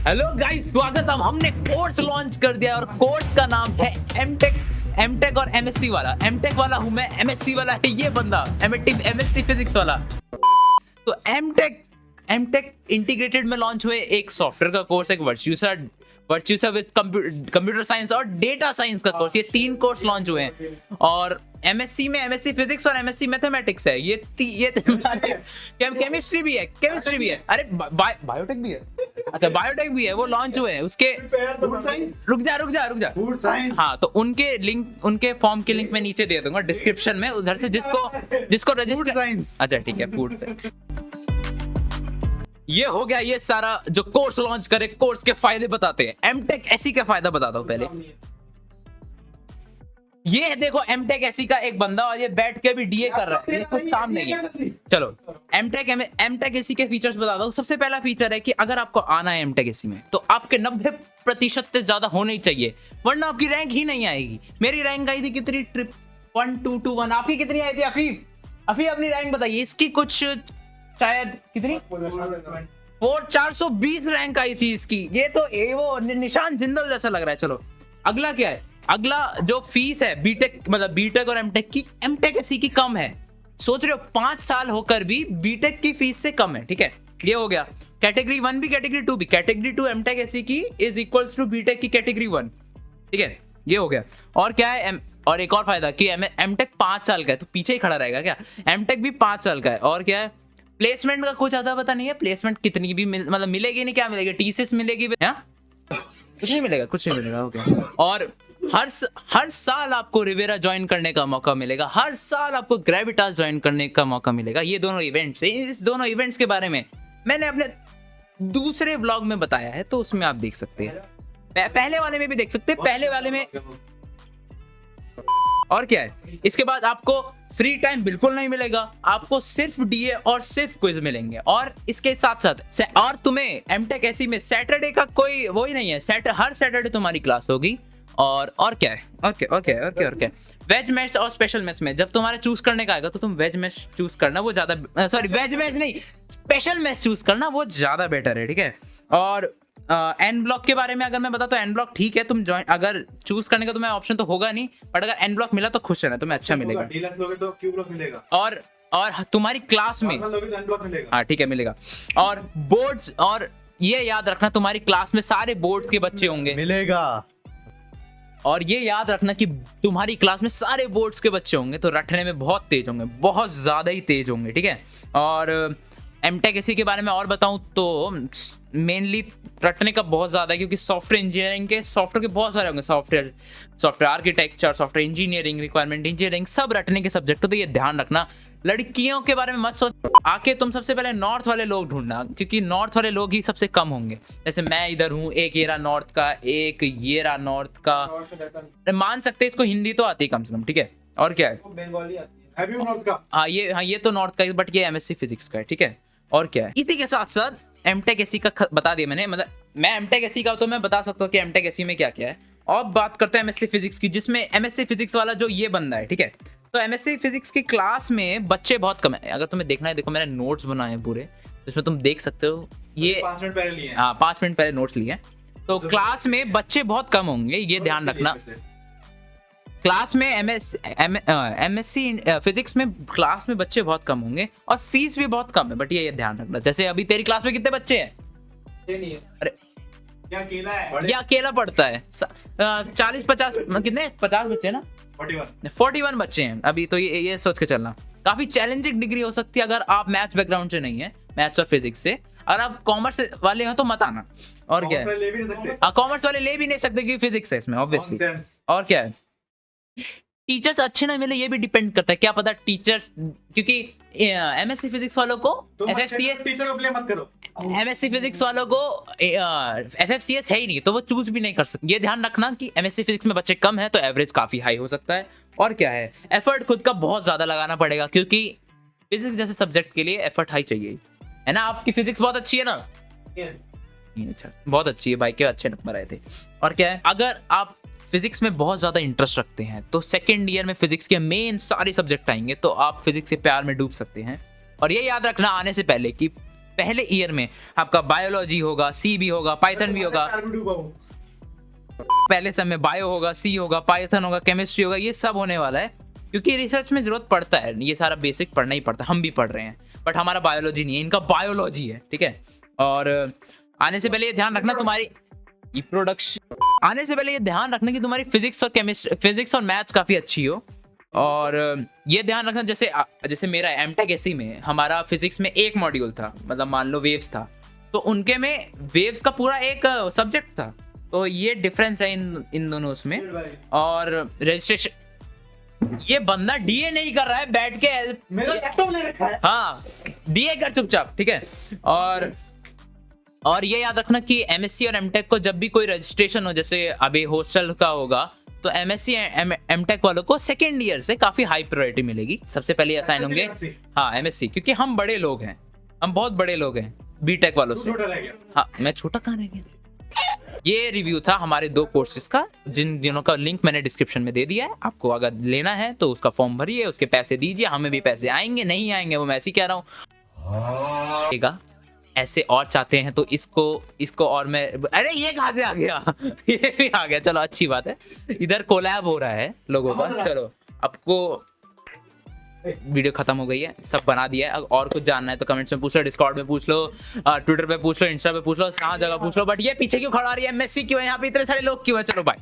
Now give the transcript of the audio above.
Hello guys, स्वागत है। हमने कोर्स लॉन्च कर दिया और कोर्स का नाम है एमटेक और एमएससी वाला। एमटेक वाला हूं मैं, एमएससी वाला है ये बंदा, एमएससी फिजिक्स वाला। तो एमटेक इंटीग्रेटेड में लॉन्च हुए एक सॉफ्टवेयर का कोर्स, एक वर्च्यूसा विद कंप्यूटर साइंस और डेटा साइंस का कोर्स। ये 3 कोर्स लॉन्च हुए हैं। और एमएससी में एमएससी फिजिक्स और एमएससी मैथमेटिक्स है। ये केमिस्ट्री भी है। अरे बायोटेक भी है। अच्छा, बायोटेक भी है, वो लॉन्च हुए हैं। उसके रुक जा फूड साइंस। हाँ, तो उनके लिंक, उनके फॉर्म के लिंक मैं नीचे दे दूंगा डिस्क्रिप्शन में, उधर से जिसको रजिस्टर। साइंस। अच्छा ठीक है, फूड साइंस। ये हो गया ये सारा जो कोर्स लॉन्च करे। कोर्स के फायदे बताते हैं। एमटेक एसी का फायदा बताता हूं पहले। ये है देखो, एमटेक एसी का एक बंदा और ये बैठ के भी डीए कर रहा है। ये कुछ काम नहीं है। चलो एमटेक एसी के फीचर्स बताता हूं। सबसे पहला फीचर है कि अगर आपको आना है एमटेक एसी में तो आपके 90% से ज्यादा होने ही चाहिए, वरना आपकी रैंक ही नहीं आएगी। मेरी रैंक आई थी कितनी, 1221। आपकी कितनी आई थी अफीफ अपनी रैंक बताइए। इसकी कुछ शायद कितनी 420 रैंक आई थी इसकी। ये तो वो निशान जिंदल जैसा लग रहा है। चलो अगला क्या है। अगला जो फीस है बीटेक और एमटेक की, एमटेक एसी की कम है। सोच रहे हो 5 साल होकर भी बीटेक की फीस से कम है। ठीक है, ये हो गया। कैटेगरी 1 भी कैटेगरी 2 भी। कैटेगरी 2 एमटेक एसी की इज इक्वल्स टू बीटेक की कैटेगरी 1। ठीक है, ये हो गया। और क्या है और एक और फायदा कि एमटेक 5 साल का है, तो पीछे ही खड़ा रहेगा क्या। एमटेक भी 5 साल का है। और क्या है, प्लेसमेंट का कुछ ज्यादा पता नहीं है। प्लेसमेंट कितनी भी मतलब मिलेगी नहीं, क्या मिलेगी, टीसीएस मिलेगी, कुछ नहीं मिलेगा। ओके। और हर साल आपको रिवेरा ज्वाइन करने का मौका मिलेगा। हर साल आपको ग्रेविटास ज्वाइन करने का मौका मिलेगा। ये दोनों इवेंट्स, इस दोनों इवेंट्स के बारे में मैंने अपने दूसरे व्लॉग में बताया है, तो उसमें आप देख सकते हैं। पहले वाले में भी देख सकते हैं, पहले वाले में। और क्या है, इसके बाद आपको फ्री टाइम बिल्कुल नहीं मिलेगा। आपको सिर्फ डीए और सिर्फ क्विज मिलेंगे। और इसके साथ साथ और तुम्हें एमटेक एसी में सैटरडे का कोई वो ही नहीं है। हर सैटरडे तुम्हारी क्लास होगी। और क्या है, वेज मेस और स्पेशल मेस में जब तुम्हारा चूज करने का आएगा तो तुम वेज मेस चूज करना, वो ज्यादा, सॉरी वेज मेस नहीं, स्पेशल मेस चूज करना, वो ज्यादा बेटर है। ठीक है। और एन ब्लॉक के बारे में अगर मैं बता तो एन ब्लॉक ठीक है, तुम ज्वाइन अगर चूज करने का तुम्हें ऑप्शन तो होगा नहीं, बट अगर एन ब्लॉक मिला तो खुश रहना, तुम्हें अच्छा मिलेगा। डीलक्स लोगे तो क्यू ब्लॉक मिलेगा। और तुम्हारी क्लास में हाँ ठीक है मिलेगा। और बोर्ड्स, और ये याद रखना तुम्हारी क्लास में सारे बोर्ड्स के बच्चे होंगे मिलेगा। और ये याद रखना कि तुम्हारी क्लास में सारे बोर्ड्स के बच्चे होंगे, तो रटने में बहुत तेज होंगे, बहुत ज्यादा ही तेज होंगे। ठीक है। और एमटेक एसी के बारे में और बताऊं तो मेनली रटने का बहुत ज्यादा है, क्योंकि सॉफ्टवेयर इंजीनियरिंग के सॉफ्टवेयर के बहुत सारे होंगे। Software architecture, software engineering, requirement engineering, सब रटने के सब्जेक्ट। तो ये ध्यान रखना। लड़कियों के बारे में मत सोच। आके तुम सबसे पहले नॉर्थ वाले लोग ढूंढना, क्योंकि नॉर्थ वाले लोग ही सबसे कम होंगे। जैसे मैं इधर हूँ, एक ये रहा नॉर्थ का, एक ये रहा नॉर्थ का। मान सकते इसको हिंदी तो आती है कम से कम। ठीक है। और क्या है, बंगाली आती है नॉर्थ का। हाँ ये तो नॉर्थ का है, बट ये एमएससी फिजिक्स का है। ठीक है। और क्या है, इसी के साथ साथ एमटेक एसी का बता दिया मैंने। मतलब मैं एमटेक एसी का तो मैं बता सकता हूँ कि एमटेक एसी में क्या क्या है। और बात करते हैं एमएससी फिजिक्स की, जिसमें एमएससी फिजिक्स वाला जो ये बंदा है। ठीक है। तो एमएससी फिजिक्स की क्लास में बच्चे बहुत कम है। अगर तुम्हें देखना है, देखो मैंने नोट्स बनाए हैं पूरे, इसमें तुम देख सकते हो। ये 5 मिनट पहले लिए हैं। हाँ 5 मिनट पहले नोट्स लिए। तो क्लास में बच्चे बहुत कम होंगे, ये ध्यान रखना। क्लास में एमएससी फिजिक्स में क्लास में बच्चे बहुत कम होंगे और फीस भी बहुत कम है, बट ये ध्यान रखना। जैसे अभी तेरी क्लास में कितने बच्चे हैं? अरे क्या अकेला है? या अकेला पढ़ता है? 40-50 कितने 50 बच्चे ना, 41 बच्चे हैं अभी। तो ये सोच के चलना। काफी चैलेंजिंग डिग्री हो सकती है अगर आप मैथ्स बैकग्राउंड से नहीं है, मैथ्स और फिजिक्स से। अगर आप कॉमर्स वाले हो तो मत आना। और क्या है, कॉमर्स वाले ले भी नहीं सकते क्योंकि फिजिक्स है इसमें ऑब्वियसली। और क्या है, टीचर्स अच्छे ना मिले ये भी डिपेंड करता है। क्या पता टीचर्स, क्योंकि एमएससी फिजिक्स वालों को एफएफसीएस, टीचर को ब्लेम मत करो। एमएससी फिजिक्स वालों को एफएफसीएस है ही नहीं, तो वो चूज भी नहीं कर सकते। ये ध्यान रखना कि एमएससी फिजिक्स में बच्चे कम है तो एवरेज काफी हाई हो सकता है। और क्या है, एफर्ट खुद का बहुत ज्यादा लगाना पड़ेगा, क्योंकि फिजिक्स जैसे सब्जेक्ट के लिए एफर्ट हाई चाहिए, है ना। आपकी फिजिक्स बहुत अच्छी है ना? अच्छा, बहुत अच्छी है भाई, के अच्छे नंबर आए थे। और क्या है, अगर आप फिजिक्स में बहुत ज्यादा इंटरेस्ट रखते हैं तो सेकेंड ईयर में फिजिक्स के मेन सारे सब्जेक्ट आएंगे, तो आप फिजिक्स के प्यार में डूब सकते हैं। और ये याद रखना आने से पहले कि पहले ईयर में आपका बायोलॉजी होगा, सी भी होगा, पाइथन भी होगा, पहले समय में बायो होगा, सी होगा, पाइथन होगा, केमिस्ट्री होगा, ये सब होने वाला है क्योंकि रिसर्च में जरूरत पड़ता है, ये सारा बेसिक पढ़ना ही पड़ता है, हम भी पढ़ रहे हैं, बट हमारा बायोलॉजी नहीं है, इनका बायोलॉजी है, ठीक है। और आने से पहले ये ध्यान रखना तुम्हारी प्रोडक्शन, आने से पहले ये ध्यान रखना कि तुम्हारी फिजिक्स और केमिस्ट्री, फिजिक्स और मैथ्स काफी अच्छी हो। और ये ध्यान रखना जैसे मेरा एमटेक एसी में हमारा फिजिक्स में एक मॉड्यूल था, मतलब मान लो वेव्स था, तो उनके में वेव्स का पूरा एक सब्जेक्ट था, तो ये डिफरेंस है इन दोनों उसमें। और रजिस्ट्रेशन, ये बंदा डीए नहीं कर रहा है बैठ के, मेरा लैपटॉप ले रखा है। हाँ डीए कर चुपचाप, ठीक है। और ये याद रखना कि एमएससी और एमटेक को जब भी कोई रजिस्ट्रेशन हो, जैसे अभी हॉस्टल का होगा, तो एमएससी एमटेक वालों को सेकेंड ईयर से काफी हाई प्रायोरिटी मिलेगी, सबसे पहले असाइन होंगे। हाँ एमएससी, क्योंकि हम बड़े लोग हैं, हम बहुत बड़े लोग हैं बीटेक वालों से। छोटा रह गया। हाँ मैं छोटा कहाँ रह गया। ये रिव्यू था हमारे 2 कोर्सेज का, जिन दिनों का लिंक मैंने डिस्क्रिप्शन में दे दिया है, आपको अगर लेना है तो उसका फॉर्म भरिए, उसके पैसे दीजिए, हमें भी पैसे आएंगे, नहीं आएंगे वो मैं ऐसे ही कह रहा हूँ। ऐसे और चाहते हैं तो इसको और मैं, अरे ये कहाँ से आ गया ये भी आ गया, चलो अच्छी बात है, इधर कोलैब हो रहा है लोगों का। चलो आपको वीडियो खत्म हो गई है, सब बना दिया है, और कुछ जानना है तो कमेंट्स में पूछ लो, डिस्कॉर्ड में पूछ लो, ट्विटर पे पूछ लो, इंस्टा पे पूछ लो, कहाँ जगह पूछ लो, बट ये पीछे क्यों खड़ा रही है, एमएससी क्यों है यहाँ पे, इतने सारे लोग क्यों है। चलो बाय।